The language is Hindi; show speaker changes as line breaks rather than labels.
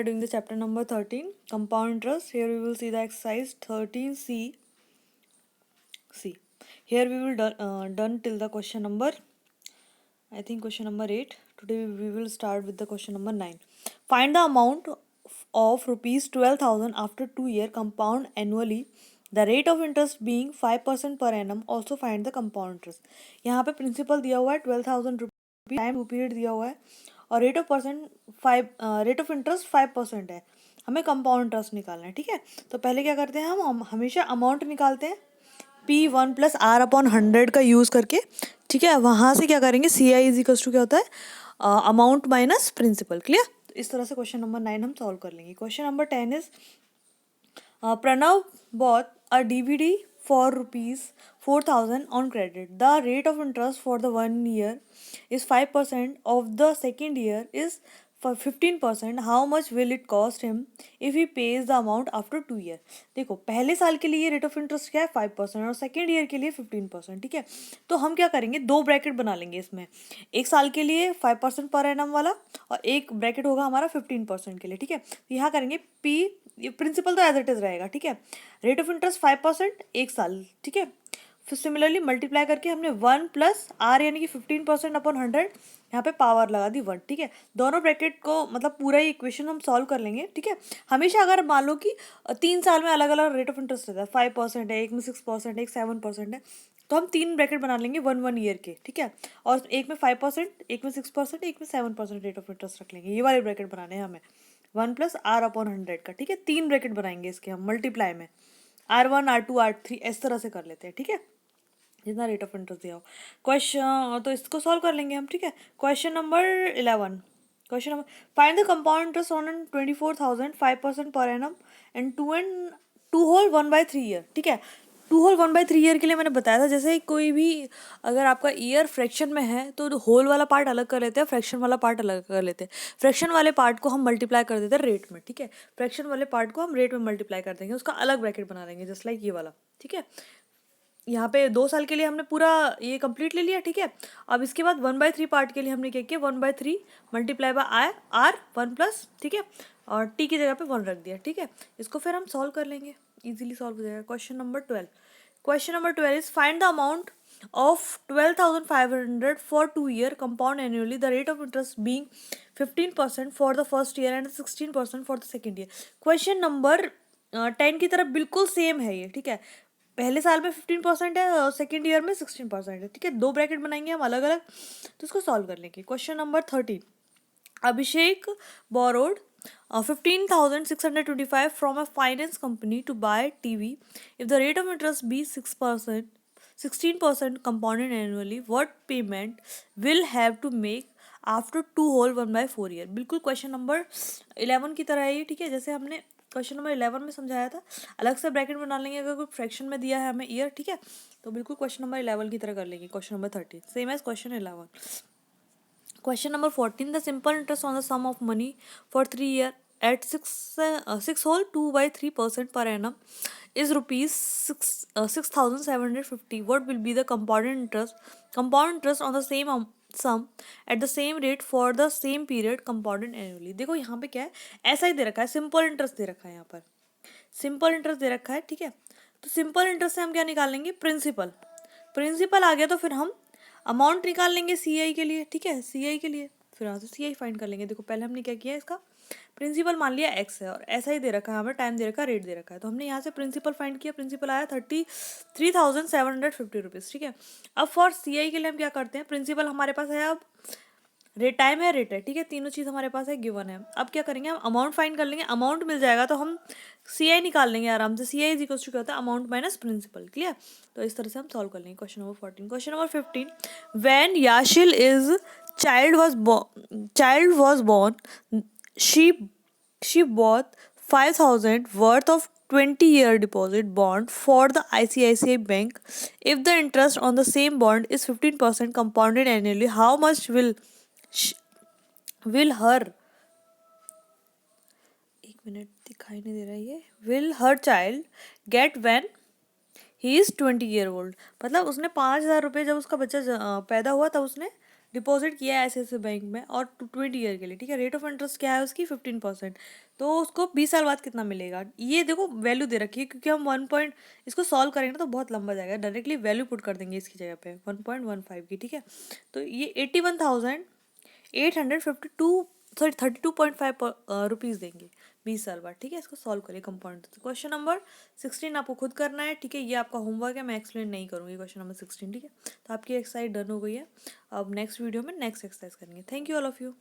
are doing the chapter number 13, compound interest. Here we will see the exercise 13C. Here we will done till the question number, I think question number 8. Today we will start with the question number 9. Find the amount of rupees 12,000 after 2 year compound annually. The rate of interest being 5% per annum. Also find the compound interest. यहाँ पे प्रिंसिपल दिया हुआ है 12,000 रुपीज, टाइम 2 पीरियड दिया हुआ है और रेट ऑफ इंटरेस्ट 5% है. हमें कंपाउंड इंटरेस्ट निकालना है. ठीक है, तो पहले क्या करते हैं, हम हमेशा अमाउंट निकालते हैं P1 + R/100 का यूज़ करके. ठीक है, वहाँ से क्या करेंगे, CI = क्या होता है, अमाउंट माइनस प्रिंसिपल. क्लियर. तो इस तरह से क्वेश्चन नंबर 9 हम सॉल्व कर लेंगे. Question number 10 is Pranav bought a DVD for ₹4,000 on credit. The rate of interest for the 1 year is 5%. Of the second year is 15%. How much will it cost him if he pays the amount after 2 year? देखो, पहले साल के लिए रेट ऑफ इंटरेस्ट क्या है 5% और सेकेंड ईयर के लिए 15%. ठीक है, तो हम क्या करेंगे, दो ब्रैकेट बना लेंगे इसमें. एक साल के लिए 5% पर एनम वाला और एक ब्रैकेट होगा हमारा 15% के लिए. ठीक है, तो यहाँ करेंगे P, ये प्रिंसिपल तो एज इट इज रहेगा. ठीक है, रेट ऑफ इंटरेस्ट 5% एक साल. ठीक है, फिर सिमिलरली मल्टीप्लाई करके हमने 1 + R यानी कि 15%/100, यहाँ पे पावर लगा दी 1. ठीक है, दोनों ब्रैकेट को मतलब पूरा ही इक्वेशन हम सॉल्व कर लेंगे. ठीक है, हमेशा अगर मान लो कि 3 साल में अलग अलग रेट ऑफ इंटरेस्ट रहता है, 5% है, एक में 6%, एक 7% है, तो हम 3 ब्रैकेट बना लेंगे 1 ईयर के. ठीक है, और एक में 5%, एक में 6%, एक में 7% रेट ऑफ इंटरेस्ट रख लेंगे. ये वाले ब्रैकेट बनाने हैं हमें 1 + R/100 का. ठीक है, 3 ब्रैकेट बनाएंगे इसके हम मल्टीप्लाई में, R1 R2 R3 इस तरह से कर लेते हैं. ठीक है, जितना रेट ऑफ इंटरेस्ट दिया हो. क्वेश्चन तो इसको सॉल्व कर लेंगे हम. ठीक है, question number 11. Question number, find the compound interest on 24,000 5% per annum and 2 whole 1/3 year. ठीक है, 2 होल 1/3 ईयर के लिए मैंने बताया था, जैसे कोई भी अगर आपका ईयर फ्रैक्शन में है तो होल वाला पार्ट अलग कर लेते हैं, फ्रैक्शन वाला पार्ट अलग कर लेते हैं. फ्रैक्शन वाले पार्ट को हम मल्टीप्लाई कर देते हैं रेट में. ठीक है, फ्रैक्शन वाले पार्ट को हम रेट में मल्टीप्लाई कर देंगे, उसका अलग ब्रैकेट बना देंगे जस्ट लाइक ये वाला. ठीक है, यहाँ पे 2 साल के लिए हमने पूरा ये कंप्लीट ले लिया. ठीक है, अब इसके बाद 1/3 पार्ट के लिए हमने क्या किया, 1/3 × R 1+. ठीक है, और T की जगह पे 1 रख दिया. ठीक है, इसको फिर हम सॉल्व कर लेंगे, इजीली सॉल्व हो जाएगा. Question number 12. Question number 12 is find the amount of 12,500 for 2 year compound annually. The rate of interest being 15% for the first year and 16% for the second year. Question number 10 की तरफ बिल्कुल सेम है ये. ठीक है, पहले साल में 15% है और सेकेंड ईयर में 16% है. ठीक है, दो ब्रैकेट बनाएंगे हम अलग अलग, तो इसको सॉल्व कर लेंगे. Question number 13. Abhishek borrowed 15,625 from a finance company to buy TV. If the rate of interest be 16% compounded annually, what payment will have to make after 2 whole 1/4 year. बिल्कुल क्वेश्चन नंबर 11 की तरह है ये. ठीक है, जैसे हमने क्वेश्चन नंबर 11 में समझाया था, अलग से ब्रैकेट बना लेंगे अगर कोई फ्रैक्शन में दिया है हमें ईयर. ठीक है, तो बिल्कुल क्वेश्चन नंबर 11 की तरह कर लेंगे. Question number 13 same as question 11. Question number 14. The simple interest on the sum of money for 3 year at 6 whole 2/3% per annum is rupees 6,750. What will be the compound interest on the same sum at the same rate for the same period compounded annually. देखो यहाँ पे क्या है, ऐसा ही दे रखा है, सिंपल इंटरेस्ट दे रखा है, यहाँ पर सिंपल इंटरेस्ट दे रखा है. ठीक है, तो सिंपल इंटरेस्ट से हम क्या निकाल लेंगे, प्रिंसिपल आ गया तो फिर हम अमाउंट निकाल लेंगे CI के लिए. ठीक है, CI के लिए फिर यहाँ से CI फाइंड कर लेंगे. देखो पहले हमने क्या किया, इसका प्रिंसिपल मान लिया x है और ऐसा ही दे रखा है हमें, टाइम दे रखा है, रेट दे रखा है, तो हमने यहाँ से प्रिंसिपल फाइंड किया. प्रिंसिपल आया 33,750 रुपीज़. ठीक है, अब फॉर CI के लिए हम क्या करते हैं, प्रिंसिपल हमारे पास है, अब रेट टाइम है, रेट है. ठीक है, तीनों चीज़ हमारे पास है, गिवन है. अब क्या करेंगे, हम अमाउंट फाइंड कर लेंगे. अमाउंट मिल जाएगा तो हम CI निकाल लेंगे आराम से. CI = क्या होता है, अमाउंट माइनस प्रिंसिपल. क्लियर, तो इस तरह से हम सॉल्व कर लेंगे. Question number 14. Question number 15. When याशिल is child was born, she bought 5,000 worth of 20-year deposit bond for the ICICI Bank. If the interest on the same bond is 15% compounded annually, how much will her, एक मिनट दिखाई नहीं दे रहा है ये, will her child get when he is 20 year old. मतलब उसने 5,000 रुपये जब उसका बच्चा पैदा हुआ तब उसने डिपॉजिट किया है ऐसे ऐसे बैंक में और 20 ईयर के लिए, ठीक है। रेट ऑफ इंटरेस्ट क्या है उसकी 15%, तो उसको 20 साल बाद कितना मिलेगा ये देखो वैल्यू दे रखी है, क्योंकि हम 1 पॉइंट इसको सॉल्व करेंगे ना तो बहुत लंबा जाएगा, डायरेक्टली वैल्यू पुट कर देंगे इसकी जगह पे 1.15 की, ठीक है। तो ये 81,852 सॉरी 32.5 रुपीज़ देंगे 20 साल बाद, ठीक है। इसको सॉल्व करिए कंपाउंड। क्वेश्चन नंबर 16 आपको खुद करना है, ठीक है। ये आपका होमवर्क है, मैं एक्सप्लेन नहीं करूँगी क्वेश्चन नंबर 16, ठीक है। तो आपकी एक्सरसाइज डन हो गई है। अब नेक्स्ट वीडियो में नेक्स्ट एक्सरसाइज करेंगे। Thank you all of you.